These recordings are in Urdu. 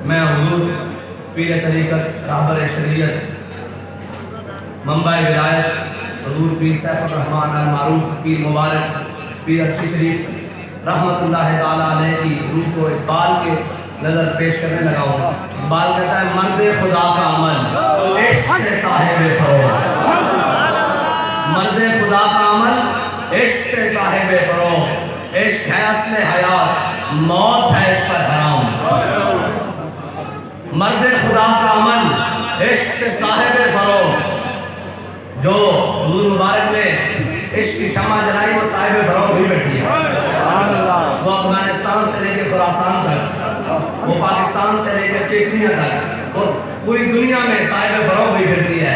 میں حضور پیر طریقت رہبر شریعت منبع ولایت حضور پیر سیف الرحمن المعروف پیر مبارک پیر اچھی شریف رحمت اللہ تعالیٰ علیہ کی روح کو اقبال کے نظر پیش کرنے لگا ہوں۔ اقبال کہتا ہے مرد خدا کا عمل عشق سے صاحب فروغ، مرد خدا کا عمل عشق سے صاحب فروغ، عشق ہے اصل حیات موت ہے اس پر حرام۔ مرد خدا کا عمل عشق سے صاحب فروغ، جو حضور مبارک نے عشق کی شمع جلائی وہ صاحب فروغ بھی بیٹھی ہے۔ وہ افغانستان سے لے کے خراسان تک، وہ پاکستان سے لے کے چیچنیا تک، اور پوری دنیا میں صاحب فروغ بھی پھرتی ہے۔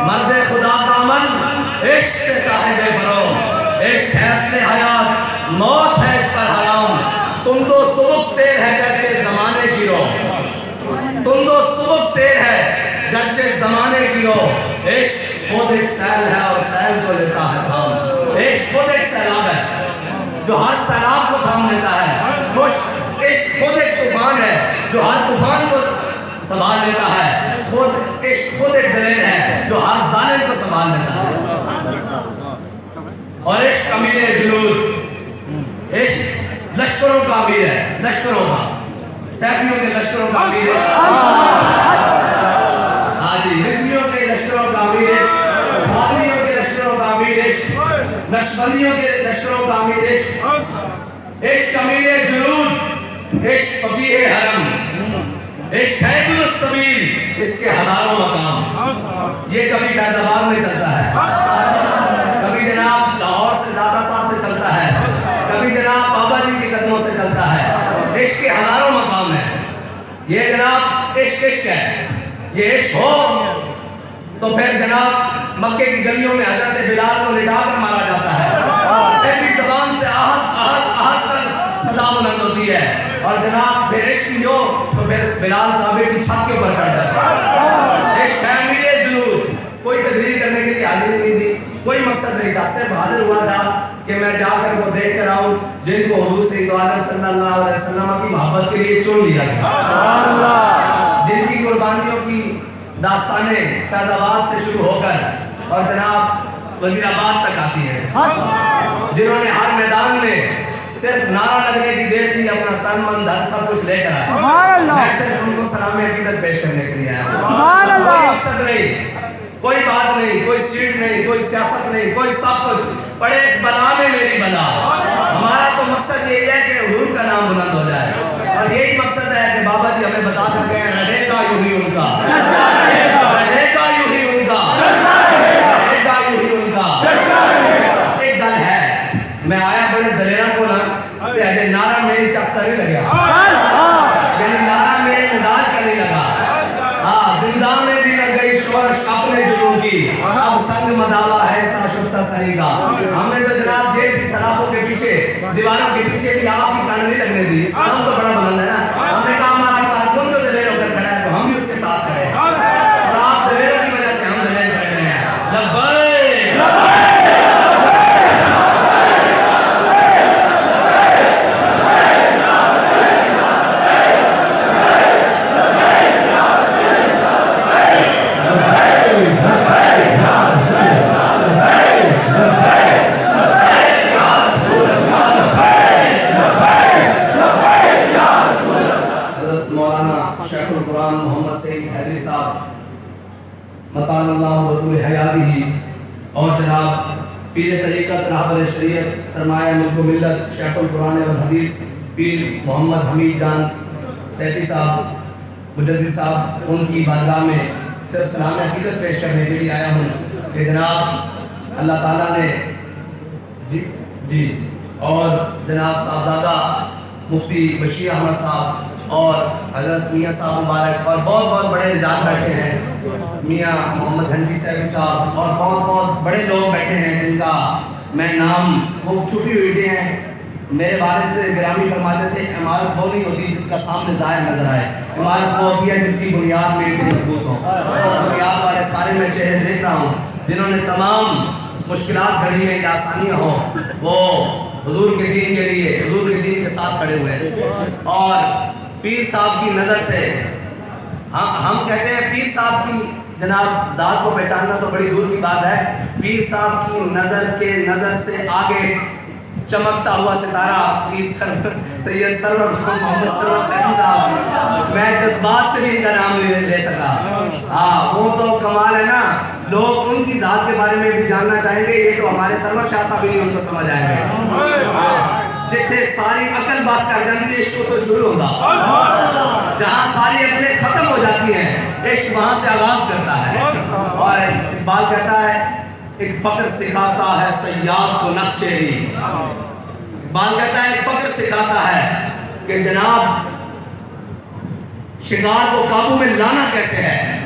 مرد خدا کا عمل عشق سے صاحب فروغ، عشق ہے اصل حیات موت ہے اس پر حرام۔ تم تو سبک سیر ہے گرچہ زمانے کی رو، تم تو سبک سیر ہے گرچہ زمانے کی رو، عشق خود ایک سیل ہے اور سیل کو لیتا ہے تھام۔ عشق خود ایک سیلاب ہے جو ہر سیلاب کو تھام لیتا ہے، خوش عشق خود ایک طوفان ہے جو ہر طوفان کو سنبھال لیتا ہے، خود عشق خود ایک دلیر ہے جو ہر ظالم کو سنبھال لیتا ہے۔ اور عشق امیر جنود، عشق لشکروں کا امیر ہے، لشکروں کا، سیفیوں کے لشکروں کا امیر ہے، ہاں جی رضویوں کے لشکروں کا امیر عشق، بھاویوں کے لشکروں کا امیر عشق، نشبندیوں کے لشکروں کا امیر عشق، عشق امیر جنود، عشق فقیہ حرم، عشق ہے ابن السبیل اس کے ہزاروں مقام۔ یہ کبھی فیض آباد میں چلتا ہے، کبھی جناب لاہور سے دادا صاحب سے چلتا ہے، کبھی جناب بابا جی کے قدموں سے چلتا ہے۔ عشق کے ہزاروں مقام ہیں۔ یہ جناب عشق عشق ہے، یہ عشق ہو تو پھر جناب مکے کی گلیوں میں حضرت بلال کو لٹا کر مارا جاتا ہے، پھر بھی زبان سے آہت آہت آہت کر صدا بلند ہوتی ہے، اور جناب پھر عشق کی ہو تو پھر بلال کعبے کی چھت کے اوپر چڑھ جاتا ہے۔ عشق ہے امیر جنود، کوئی تجریر کرنے کے لیے حاضر نہیں تھی، کوئی مقصد نہیں تھا، صرف حاضر ہوا تھا کہ میں جا کر وہ دیکھ کر آؤں جن کو حضور سید عالم صلی اللہ علیہ وسلم کی محبت کے لیے چن لیا گیا، جن کی قربانیوں کی داستانیں فیض آباد سے شروع ہو کر اور جناب وزیر آباد تک آتی ہیں، جنہوں نے ہر میدان میں صرف نعرہ لگنے کی دیر تھی، اپنا تن من دھن سب کچھ لے کر آئے۔ میں صرف ان کو سلام عقیدت پیش کرنے کے لیے آیا، کوئی مقصد نہیں، کوئی بات نہیں، کوئی سیٹ نہیں، کوئی سیاست نہیں، کوئی سب کچھ پڑے اس بلا میں میری بلا۔ ہمارا تو مقصد یہی ہے کہ حضور کا نام بلند ہو جائے، اور یہی مقصد ہے کہ بابا جی ہمیں بتا کر گئے رہے گا یوں ہی ان کا، رہے گا یوں ہی ان کا، رہے گا یوں ہی ان کا۔ ایک دل ہے، میں آیا بڑے دلیروں کو نا کہ نعرہ میری چاستہ نہیں لگیا، یعنی نعرہ میرے مزاج کا نہیں لگا، ہاں زندان میں بھی لگ گئی شورش اپنے جنوں کی، اب سنگ مداوا ہے سا شفتہ سری کا۔ ہم نے تو جناب جیل کی سلاخوں کے پیچھے دیواروں کے پیچھے بھی آپ کی کان نہیں لگنے دی، اسلام تو بڑا بلند ہے نا، ہم نے کہا ہمارا کارکن جو دلیر ہو کر کھڑا ہے تو ہم بھی اس کے ساتھ کھڑے ہیں، اور آپ دلیروں کی وجہ سے ہم دلیر کھڑے ہیں۔ لبیک مطال اللہ وطول حیاتی، اور جناب پیر طریقت رہبر شریعت سرمایہ ملک و ملت شیخ القرآن والحدیث پیر محمد حمید جان سیفی صاحب مجدد صاحب، ان کی بارگاہ میں صرف سلام عقیدت پیش کرنے کے لیے آیا ہوں کہ جناب اللہ تعالیٰ نے جی اور جناب صاحبزادہ مفتی بشیر احمد صاحب اور حضرت میاں صاحب مبارک اور بہت بہت بڑے رجال بیٹھے ہیں، میاں محمد حنفی صاحب صاحب اور بہت بہت بڑے لوگ بیٹھے ہیں جن کا میں نام وہ چھپی ہوئی ہیں۔ میرے والد گرامی فرماتے تھے عمارت وہ نہیں ہوتی جس کا سامنے ظاہر نظر آئے، عمارت وہ ہوتی ہے جس کی بنیاد میں مضبوط ہو۔ بنیاد والے سارے میں چہرے دیکھ رہا ہوں جنہوں نے تمام مشکلات گھڑی میں آسانیاں ہوں وہ حضور کے دین کے لیے حضور کے دین کے ساتھ کھڑے ہوئے، اور پیر صاحب کی نظر سے ہم کہتے ہیں پیر صاحب کی جناب ذات کو پہچاننا تو بڑی دور کی بات ہے. پیر صاحب کی نظر سے آگے چمکتا ہوا ستارہ پیر سید سرور محمد صاحب. میں جذبات سے بھی ان کا نام لے سکا. ہاں وہ تو کمال ہے نا. لوگ ان کی ذات کے بارے میں بھی جاننا چاہیں گے. یہ تو ہمارے سرور شاہ صاحب ہی ان کو سمجھ آئیں گے. جتنے ساری عقل باس کر جاتی ہے عشق تو شروع ہوگا. جہاں ساری عقلیں ختم ہو جاتی ہیں عشق وہاں سے آغاز کرتا ہے. اور اقبال کہتا ہے ایک فقر سکھاتا ہے صیاد کو نقش چہری. اقبال کہتا ہے ایک فقر سکھاتا ہے کہ جناب شکار کو قابو میں لانا کیسے ہے.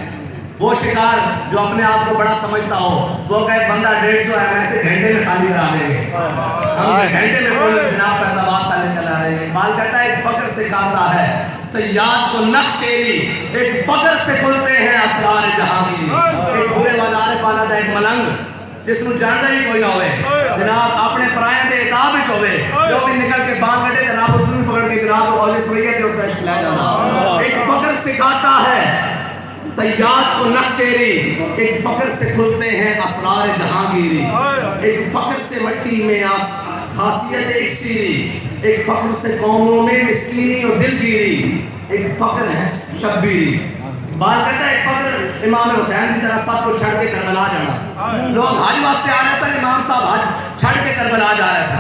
وہ شکار جو اپنے آپ کو بڑا سمجھتا ہو وہ کہے بندہ 150 ہے ہم ایسے گھنٹے میں خالی کرا دیں گے. ہم گھنٹے میں کوئی جناب پیسہ بات سالے چلا رہے ہیں. اقبال کہتا ہے ایک فقر سکھاتا ہے صیاد کو نقش چہری. ایک فقر سے کھلتے ہیں اسرار جہاں کی. ایک برے بازار پالا تھا ایک ملنگ جس کو جانتا ہی کوئی نہ ہوئے جناب اپنے پرائیں دے اتاب وچ ہوئے جو بھی نکل کے بانگ کٹے جناب اس نے پکڑ کے جناب کو اولے سوئیے تے اس میں کھلا جانا. ایک فقر سکھاتا ہے صیاد کو نقش چہری. ایک فقر سے کھلتے ہیں اسرار جہانگیری. ایک فقر سے مٹی میں خاصیت اکسیری. ایک فقر سے قوموں میں مسکینی اور دلگیری. ایک فقر ہے شبیری. بات کرتا ہے ایک فقر امام حسین کی طرح سب کو چھڑ کے کربلا جانا. لوگ حج واسطے آ رہے سن امام صاحب حج چھڑ کے کربلا جا رہے سن.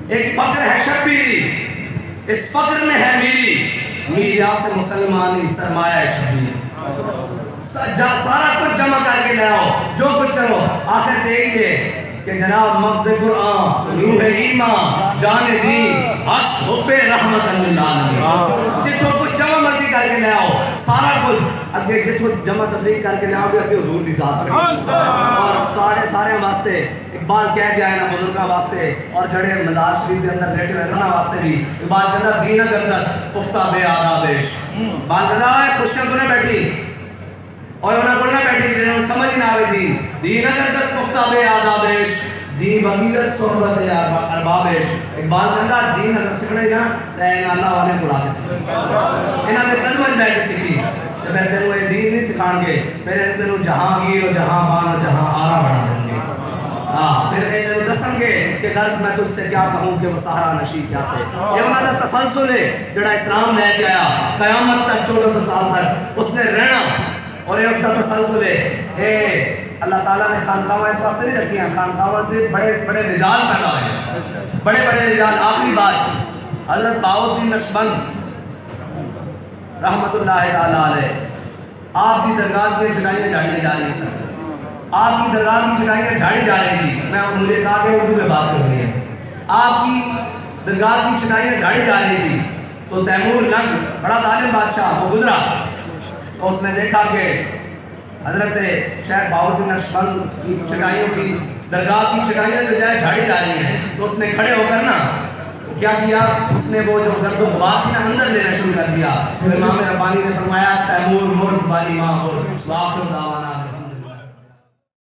ایک فقر ہے شبیری. اس فقر میں ہے میرا سے مسلمانی سرمایہ شبیر. سارا کچھ جمع کر کے لے آؤ جو کچھ کرو آخر دیکھیے کہ جناب مغز قرآن روح ایمان جان دین حق حب رحمت اللہ. جتوں کچھ جمع مرضی کر کے لے آؤ سارا کچھ اگے جتوں جمع تفریق کر کے لے آؤ گے اگے حضور دی ذات کریں. اور سارے واسطے اقبال کہہ گیا ہے نا بزرگاں واسطے اور جڑے مزار شریف کے اندر بیٹھے ہوئے رہنا واسطے بھی. اقبال کہتا دین اگر پختہ بے آدابش. اقبال کہتا ہے خوشیاں کو نہ بیٹھی اور انہاں کو نہ بیٹھی جنہوں نے سمجھ نہ آئے دی. دین اگر پختہ بے آدابش دین بغیرت صحبت اربابش. اقبال کہتا دین اگر سکھنے نا تو اللہ والے کو لا کے سکھنے انہاں نے قدمت بیٹھ کے سیکھی. پھر تینوں یہ دین نہیں سکھان گے پھر تینوں جہانگیر اور جہاں بان اور جہاں آرا بنا دیں گے. پھر یہ دسن گے کہ درس میں تجھ سے کیا کہوں کہ وہ سہارا نشی کیا تھے. یہ انہوں نے تسلسل ہے جڑا اسلام لے کے آیا قیامت تک 1400 سال تک اس نے رہنا. اور یہ اس کا تسلسل ہے. اللہ تعالیٰ نے خانقاہ اس واسطے نہیں رکھی ہیں. خانقاہ سے بڑے بڑے رجال پیدا ہوئے بڑے بڑے رجال. آخری بات حضرت بہاؤالدین نقشبند رحمت اللہ تعالیٰ علیہ آپ کی درگاہ کی چٹائیاں جھاڑی جا رہی ہیں. آپ کی درگاہ کی چٹائیاں جھاڑی جا رہی تھی. میں مجھے کہا کہ اردو میں بات کرنی ہے. آپ کی درگاہ کی چٹائیاں جھاڑی جا رہی تھی تو تیمور لنگ بڑا ظالم بادشاہ وہ گزرا تو اس نے دیکھا کہ حضرت شیخ بہاؤالدین نقشبند کی چٹائیوں کی درگاہ کی چٹائیاں جو جائے جھاڑی جا رہی ہیں تو اس نے کھڑے ہو کر نا کیا کیا اس نے وہ جو گرد و غبار تھی نا اندر لینا شروع کر دیا. امام ربانی نے فرمایا تیمور مرد بالی ماں اور واخر دعوانا